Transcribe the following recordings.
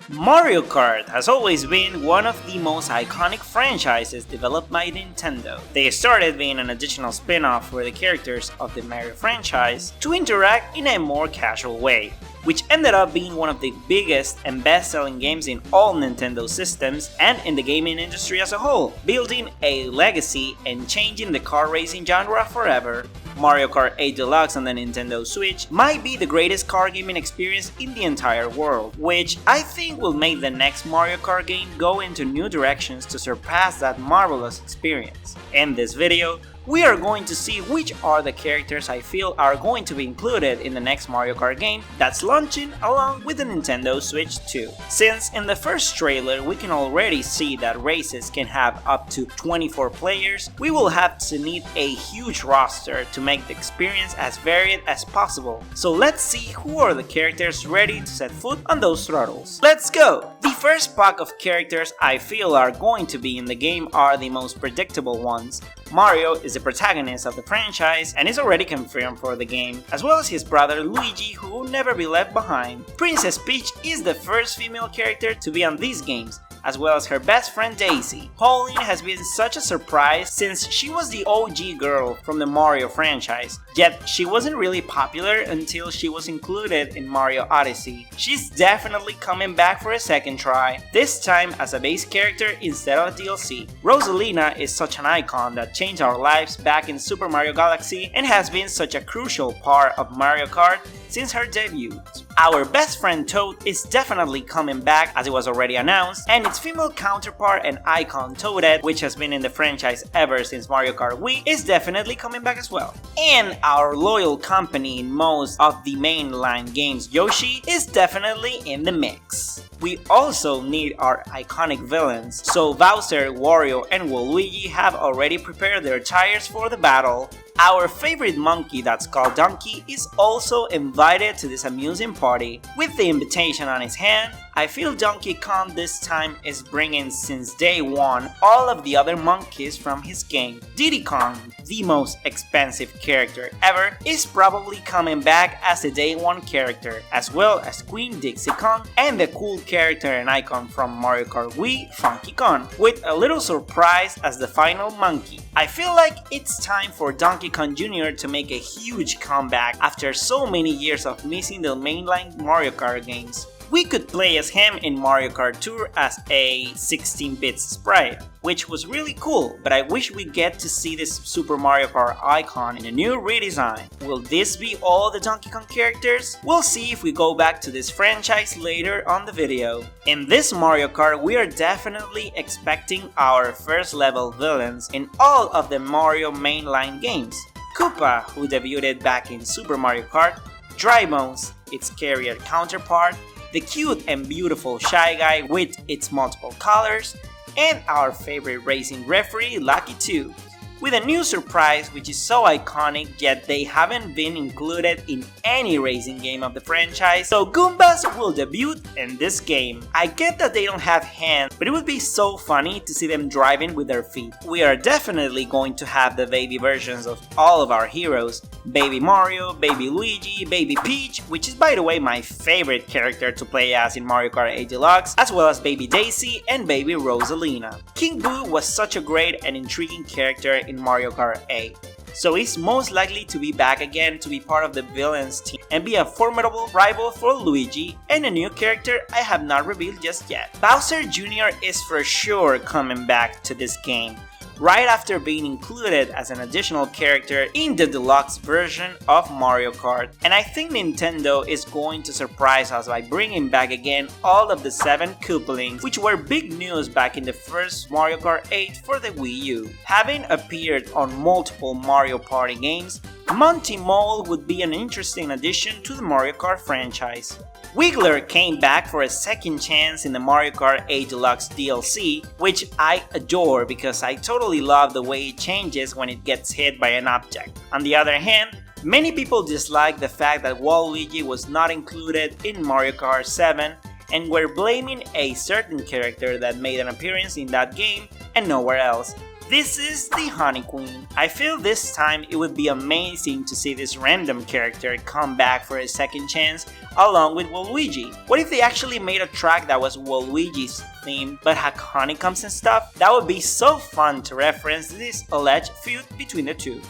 Mario Kart has always been one of the most iconic franchises developed by Nintendo. They started being an additional spin-off for the characters of the Mario franchise to interact in a more casual way, which ended up being one of the biggest and best-selling games in all Nintendo systems and in the gaming industry as a whole, building a legacy and changing the car racing genre forever. Mario Kart 8 Deluxe on the Nintendo Switch might be the greatest car gaming experience in the entire world, which I think will make the next Mario Kart game go into new directions to surpass that marvelous experience. In this video, we are going to see which are the characters I feel are going to be included in the next Mario Kart game that's launching along with the Nintendo Switch 2. Since in the first trailer we can already see that races can have up to 24 players, we will have to need a huge roster to make the experience as varied as possible. So let's see who are the characters ready to set foot on those throttles. Let's go! The first pack of characters I feel are going to be in the game are the most predictable ones. Mario is the protagonist of the franchise and is already confirmed for the game, as well as his brother Luigi, who will never be left behind. Princess Peach is the first female character to be on these games, as well as her best friend Daisy. Pauline has been such a surprise since she was the OG girl from the Mario franchise, yet she wasn't really popular until she was included in Mario Odyssey. She's definitely coming back for a second try, this time as a base character instead of a DLC. Rosalina is such an icon that changed our lives back in Super Mario Galaxy and has been such a crucial part of Mario Kart since her debut. Our best friend Toad is definitely coming back as it was already announced, and its female counterpart and icon Toadette, which has been in the franchise ever since Mario Kart Wii, is definitely coming back as well. And our loyal company in most of the mainline games, Yoshi, is definitely in the mix. We also need our iconic villains, so Bowser, Wario, and Waluigi have already prepared their tires for the battle. Our favorite monkey that's called Donkey is also invited to this amusing party. With the invitation on his hand, I feel Donkey Kong this time is bringing since day one all of the other monkeys from his game. Diddy Kong, the most expensive character ever, is probably coming back as a day one character, as well as Queen Dixie Kong and the cool character and icon from Mario Kart Wii, Funky Kong, with a little surprise as the final monkey. I feel like it's time for Donkey Kong Jr. to make a huge comeback after so many years of missing the mainline Mario Kart games. We could play as him in Mario Kart Tour as a 16-bit sprite, which was really cool, but I wish we get to see this Super Mario Kart icon in a new redesign. Will this be all the Donkey Kong characters? We'll see if we go back to this franchise later on the video. In this Mario Kart, we are definitely expecting our first level villains in all of the Mario mainline games. Koopa, who debuted back in Super Mario Kart, Dry Bones, its carrier counterpart, the cute and beautiful Shy Guy with its multiple colors, and our favorite racing referee Lucky 2, with a new surprise which is so iconic yet they haven't been included in any racing game of the franchise, so Goombas will debut in this game. I get that they don't have hands, but it would be so funny to see them driving with their feet. We are definitely going to have the baby versions of all of our heroes, Baby Mario, Baby Luigi, Baby Peach, which is by the way my favorite character to play as in Mario Kart 8 Deluxe, as well as Baby Daisy and Baby Rosalina. King Boo was such a great and intriguing character in Mario Kart 8, so he's most likely to be back again to be part of the villains team and be a formidable rival for Luigi, and a new character I have not revealed just yet. Bowser Jr. is for sure coming back to this game, right after being included as an additional character in the deluxe version of Mario Kart. And I think Nintendo is going to surprise us by bringing back again all of the 7 Koopalings, which were big news back in the first Mario Kart 8 for the Wii U. Having appeared on multiple Mario Party games, Monty Mole would be an interesting addition to the Mario Kart franchise. Wiggler came back for a second chance in the Mario Kart 8 Deluxe DLC, which I adore because I totally love the way it changes when it gets hit by an object. On the other hand, many people dislike the fact that Waluigi was not included in Mario Kart 7 and were blaming a certain character that made an appearance in that game and nowhere else. This is the Honey Queen. I feel this time it would be amazing to see this random character come back for a second chance along with Waluigi. What if they actually made a track that was Waluigi's theme but had honeycombs and stuff? That would be so fun to reference this alleged feud between the two.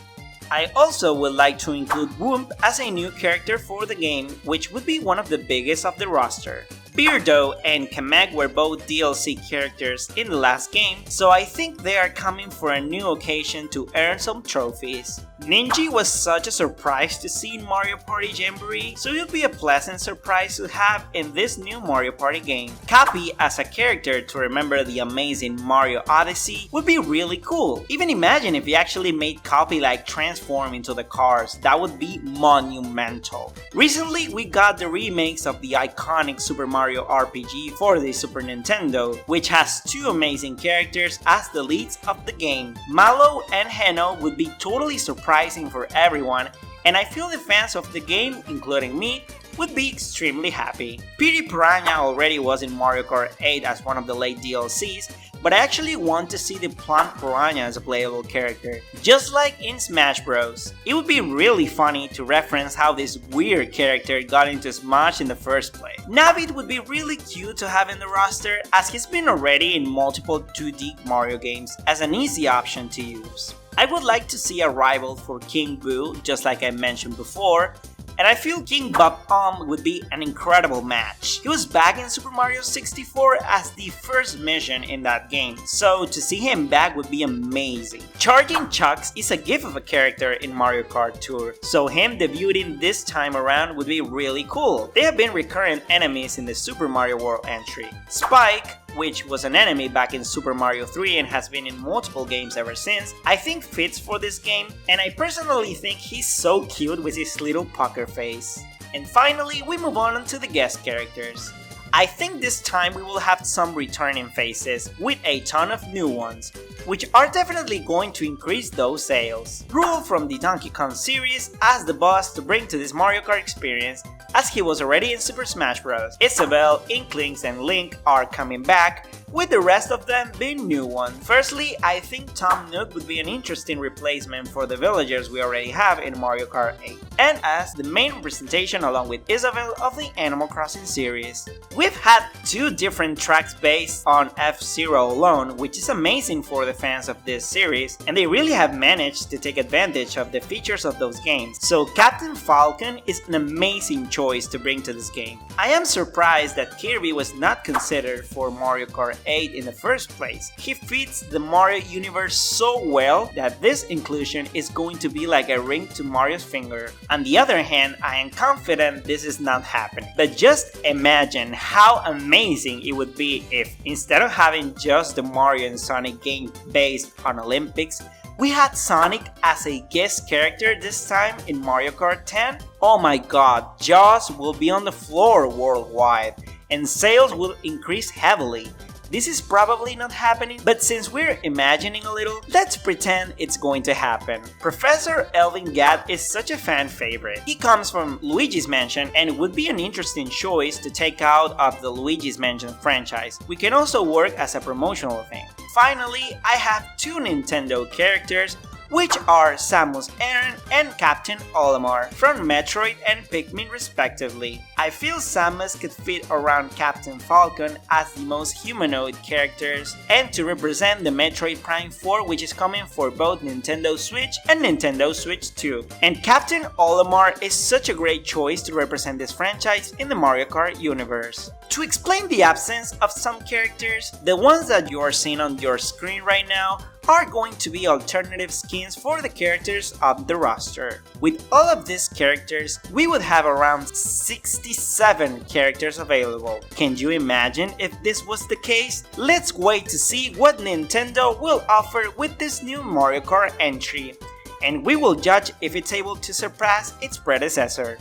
I also would like to include Whoomp as a new character for the game, which would be one of the biggest of the roster. Beardo and Kamek were both DLC characters in the last game, so I think they are coming for a new occasion to earn some trophies. Ninji was such a surprise to see in Mario Party Jamboree, so it would be a pleasant surprise to have in this new Mario Party game. Cappy as a character to remember the amazing Mario Odyssey would be really cool. Even imagine if you actually made Cappy like transform into the cars, that would be monumental. Recently we got the remakes of the iconic Super Mario RPG for the Super Nintendo, which has two amazing characters as the leads of the game. Mallow and Heno would be totally surprising for everyone, and I feel the fans of the game, including me, would be extremely happy. Petey Piranha already was in Mario Kart 8 as one of the late DLCs, but I actually want to see the Plant Piranha as a playable character, just like in Smash Bros. It would be really funny to reference how this weird character got into Smash in the first place. Navid would be really cute to have in the roster, as he's been already in multiple 2D Mario games as an easy option to use. I would like to see a rival for King Boo, just like I mentioned before, and I feel King Bob would be an incredible match. He was back in Super Mario 64 as the first mission in that game, so to see him back would be amazing. Charging Chucks is a gift of a character in Mario Kart Tour, so him debuting this time around would be really cool. They have been recurrent enemies in the Super Mario World entry. Spike, which was an enemy back in Super Mario 3 and has been in multiple games ever since, I think fits for this game, and I personally think he's so cute with his little pucker face. And finally, we move on to the guest characters. I think this time we will have some returning faces with a ton of new ones, which are definitely going to increase those sales. Rule from the Donkey Kong series as the boss to bring to this Mario Kart experience, as he was already in Super Smash Bros. Isabelle, Inklings and Link are coming back, with the rest of them being new ones. Firstly, I think Tom Nook would be an interesting replacement for the villagers we already have in Mario Kart 8, and as the main representation along with Isabelle of the Animal Crossing series. We've had two different tracks based on F-Zero alone, which is amazing for the fans of this series, and they really have managed to take advantage of the features of those games. So Captain Falcon is an amazing choice to bring to this game. I am surprised that Kirby was not considered for Mario Kart 8 in the first place. He fits the Mario universe so well that this inclusion is going to be like a ring to Mario's finger. On the other hand, I am confident this is not happening. But just imagine how amazing it would be if, instead of having just the Mario and Sonic game based on Olympics, we had Sonic as a guest character this time in Mario Kart 10. Oh my god, Jaws will be on the floor worldwide, and sales will increase heavily. This is probably not happening, but since we're imagining a little, let's pretend it's going to happen. Professor Elvin Gadd is such a fan favorite. He comes from Luigi's Mansion and would be an interesting choice to take out of the Luigi's Mansion franchise. We can also work as a promotional thing. Finally, I have two Nintendo characters, which are Samus Aran and Captain Olimar from Metroid and Pikmin respectively. I feel Samus could fit around Captain Falcon as the most humanoid characters, and to represent the Metroid Prime 4, which is coming for both Nintendo Switch and Nintendo Switch 2. And Captain Olimar is such a great choice to represent this franchise in the Mario Kart universe. To explain the absence of some characters, the ones that you are seeing on your screen right now are going to be alternative skins for the characters of the roster. With all of these characters, we would have around 67 characters available. Can you imagine if this was the case? Let's wait to see what Nintendo will offer with this new Mario Kart entry, and we will judge if it's able to surpass its predecessor.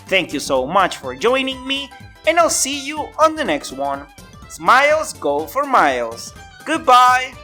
Thank you so much for joining me, and I'll see you on the next one. Smiles go for miles. Goodbye!